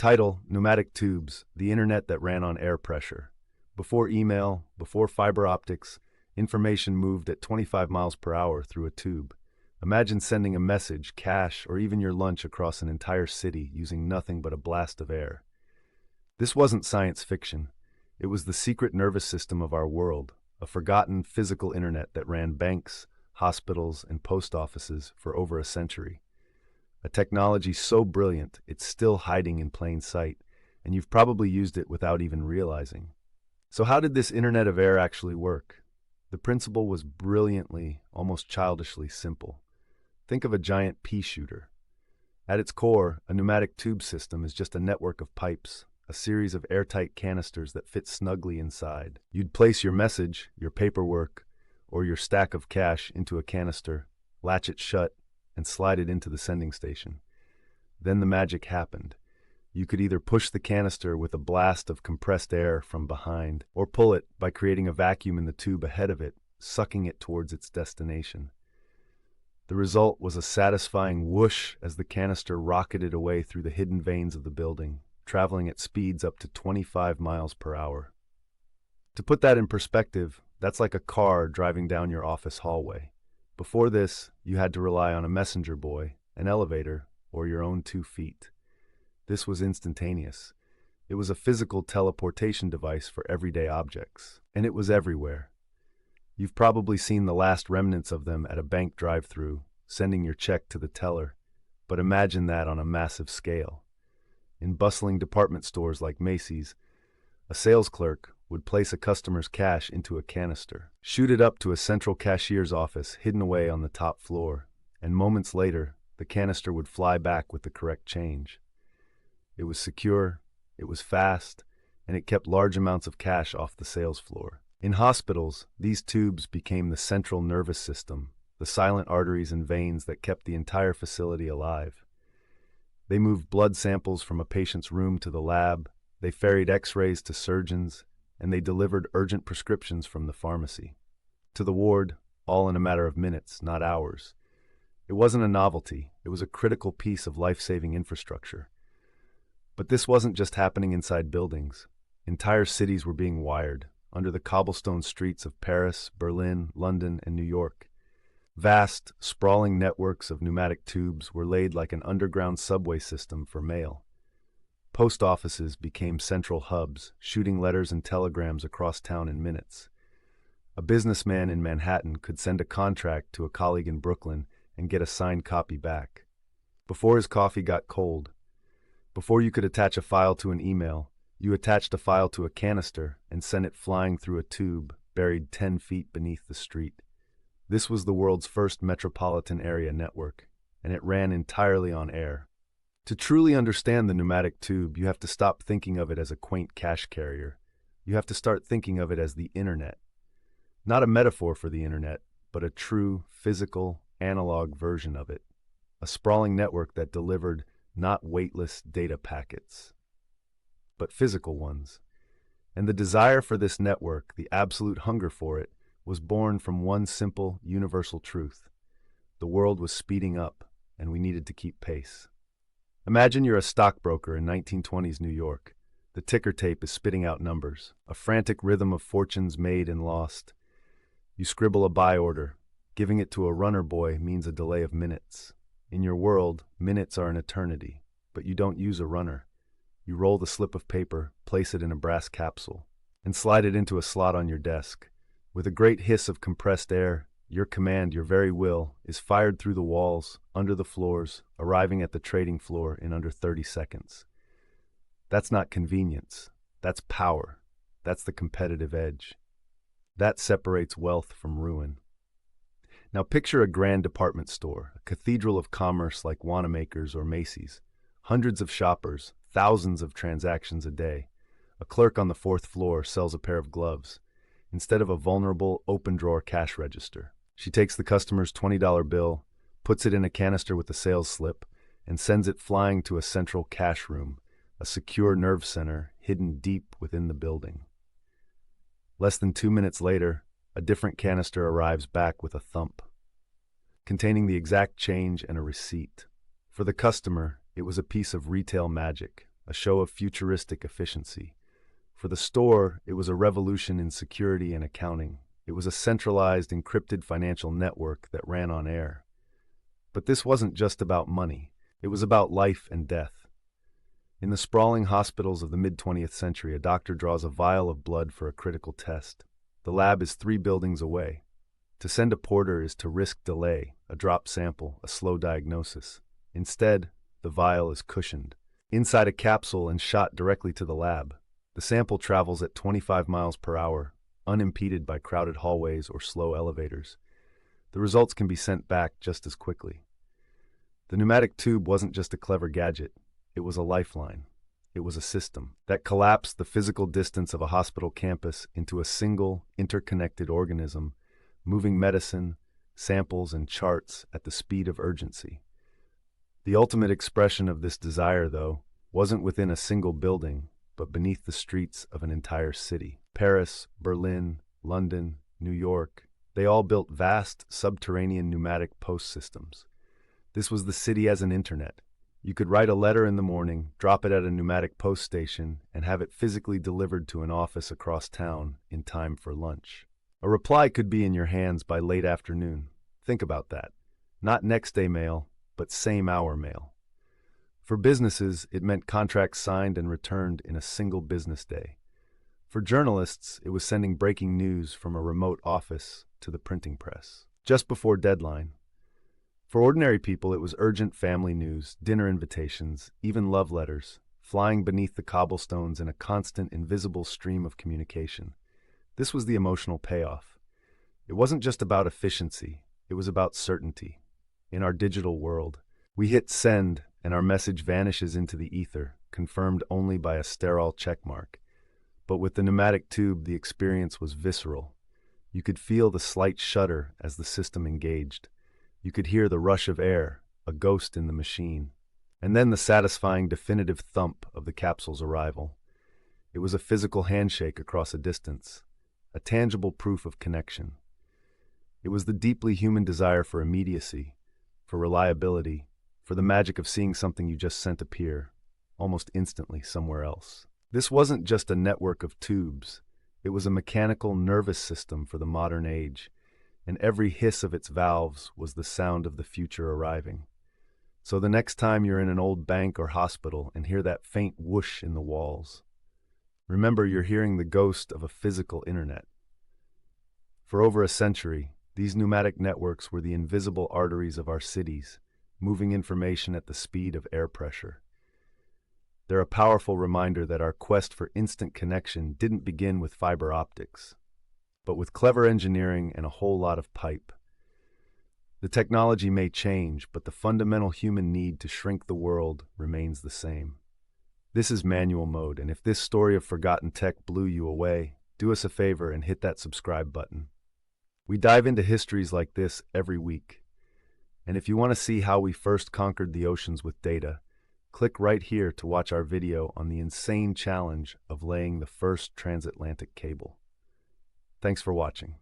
Title: Pneumatic Tubes, the internet that ran on air pressure. Before email, before fiber optics, information moved at 25 miles per hour through a tube. Imagine sending a message, cash, or even your lunch across an entire city using nothing but a blast of air. This wasn't science fiction. It was the secret nervous system of our world, a forgotten physical internet that ran banks, hospitals, and post offices for over a century. A technology so brilliant, it's still hiding in plain sight, and you've probably used it without even realizing. So how did this Internet of Air actually work? The principle was brilliantly, almost childishly simple. Think of a giant pea shooter. At its core, a pneumatic tube system is just a network of pipes, a series of airtight canisters that fit snugly inside. You'd place your message, your paperwork, or your stack of cash into a canister, latch it shut, and slide it into the sending station. Then the magic happened. You could either push the canister with a blast of compressed air from behind, or pull it by creating a vacuum in the tube ahead of it, sucking it towards its destination. The result was a satisfying whoosh as the canister rocketed away through the hidden veins of the building, traveling at speeds up to 25 miles per hour. To put that in perspective, that's like a car driving down your office hallway. Before this, you had to rely on a messenger boy, an elevator, or your own 2 feet. This was instantaneous. It was a physical teleportation device for everyday objects, and it was everywhere. You've probably seen the last remnants of them at a bank drive-thru, sending your check to the teller, but imagine that on a massive scale. In bustling department stores like Macy's, a sales clerk would place a customer's cash into a canister, shoot it up to a central cashier's office hidden away on the top floor, and moments later, the canister would fly back with the correct change. It was secure, it was fast, and it kept large amounts of cash off the sales floor. In hospitals, these tubes became the central nervous system, the silent arteries and veins that kept the entire facility alive. They moved blood samples from a patient's room to the lab, they ferried X-rays to surgeons, and they delivered urgent prescriptions from the pharmacy to the ward, all in a matter of minutes, not hours. It wasn't a novelty, it was a critical piece of life-saving infrastructure. But this wasn't just happening inside buildings. Entire cities were being wired, under the cobblestone streets of Paris, Berlin, London, and New York. Vast, sprawling networks of pneumatic tubes were laid like an underground subway system for mail. Post offices became central hubs, shooting letters and telegrams across town in minutes. A businessman in Manhattan could send a contract to a colleague in Brooklyn and get a signed copy back. Before his coffee got cold, before you could attach a file to an email, you attached a file to a canister and sent it flying through a tube buried 10 feet beneath the street. This was the world's first metropolitan area network, and it ran entirely on air. To truly understand the pneumatic tube, you have to stop thinking of it as a quaint cash carrier. You have to start thinking of it as the internet. Not a metaphor for the internet, but a true, physical, analog version of it. A sprawling network that delivered not weightless data packets, but physical ones. And the desire for this network, the absolute hunger for it, was born from one simple, universal truth. The world was speeding up, and we needed to keep pace. Imagine you're a stockbroker in 1920s New York. The ticker tape is spitting out numbers, a frantic rhythm of fortunes made and lost. You scribble a buy order. Giving it to a runner boy means a delay of minutes. In your world, minutes are an eternity, but you don't use a runner. You roll the slip of paper, place it in a brass capsule, and slide it into a slot on your desk. With a great hiss of compressed air, your command, your very will, is fired through the walls, under the floors, arriving at the trading floor in under 30 seconds. That's not convenience. That's power. That's the competitive edge. That separates wealth from ruin. Now picture a grand department store, a cathedral of commerce like Wanamaker's or Macy's. Hundreds of shoppers, thousands of transactions a day. A clerk on the 4th floor sells a pair of gloves instead of a vulnerable, open-drawer cash register. She takes the customer's $20 bill, puts it in a canister with a sales slip, and sends it flying to a central cash room, a secure nerve center hidden deep within the building. Less than 2 minutes later, a different canister arrives back with a thump, containing the exact change and a receipt. For the customer, it was a piece of retail magic, a show of futuristic efficiency. For the store, it was a revolution in security and accounting. It was a centralized, encrypted financial network that ran on air. But this wasn't just about money. It was about life and death. In the sprawling hospitals of the mid-20th century, a doctor draws a vial of blood for a critical test. The lab is 3 buildings away. To send a porter is to risk delay, a drop sample, a slow diagnosis. Instead, the vial is cushioned. Inside a capsule and shot directly to the lab. The sample travels at 25 miles per hour, unimpeded by crowded hallways or slow elevators. The results can be sent back just as quickly. The pneumatic tube wasn't just a clever gadget. It was a lifeline. It was a system that collapsed the physical distance of a hospital campus into a single, interconnected organism, moving medicine, samples, and charts at the speed of urgency. The ultimate expression of this desire, though, wasn't within a single building, but beneath the streets of an entire city. Paris, Berlin, London, New York, they all built vast, subterranean pneumatic post systems. This was the city as an internet. You could write a letter in the morning, drop it at a pneumatic post station, and have it physically delivered to an office across town in time for lunch. A reply could be in your hands by late afternoon. Think about that. Not next-day mail, but same-hour mail. For businesses, it meant contracts signed and returned in a single business day. For journalists, it was sending breaking news from a remote office to the printing press, just before deadline. For ordinary people, it was urgent family news, dinner invitations, even love letters, flying beneath the cobblestones in a constant, invisible stream of communication. This was the emotional payoff. It wasn't just about efficiency, it was about certainty. In our digital world, we hit send and our message vanishes into the ether, confirmed only by a sterile checkmark. But with the pneumatic tube, the experience was visceral. You could feel the slight shudder as the system engaged. You could hear the rush of air, a ghost in the machine, and then the satisfying definitive thump of the capsule's arrival. It was a physical handshake across a distance, a tangible proof of connection. It was the deeply human desire for immediacy, for reliability, for the magic of seeing something you just sent appear, almost instantly somewhere else. This wasn't just a network of tubes. It was a mechanical nervous system for the modern age, and every hiss of its valves was the sound of the future arriving. So the next time you're in an old bank or hospital and hear that faint whoosh in the walls, remember you're hearing the ghost of a physical internet. For over a century, these pneumatic networks were the invisible arteries of our cities, moving information at the speed of air pressure. They're a powerful reminder that our quest for instant connection didn't begin with fiber optics, but with clever engineering and a whole lot of pipe. The technology may change, but the fundamental human need to shrink the world remains the same. This is Manual Mode, and if this story of forgotten tech blew you away, do us a favor and hit that subscribe button. We dive into histories like this every week. And if you want to see how we first conquered the oceans with data, click right here to watch our video on the insane challenge of laying the first transatlantic cable. Thanks for watching.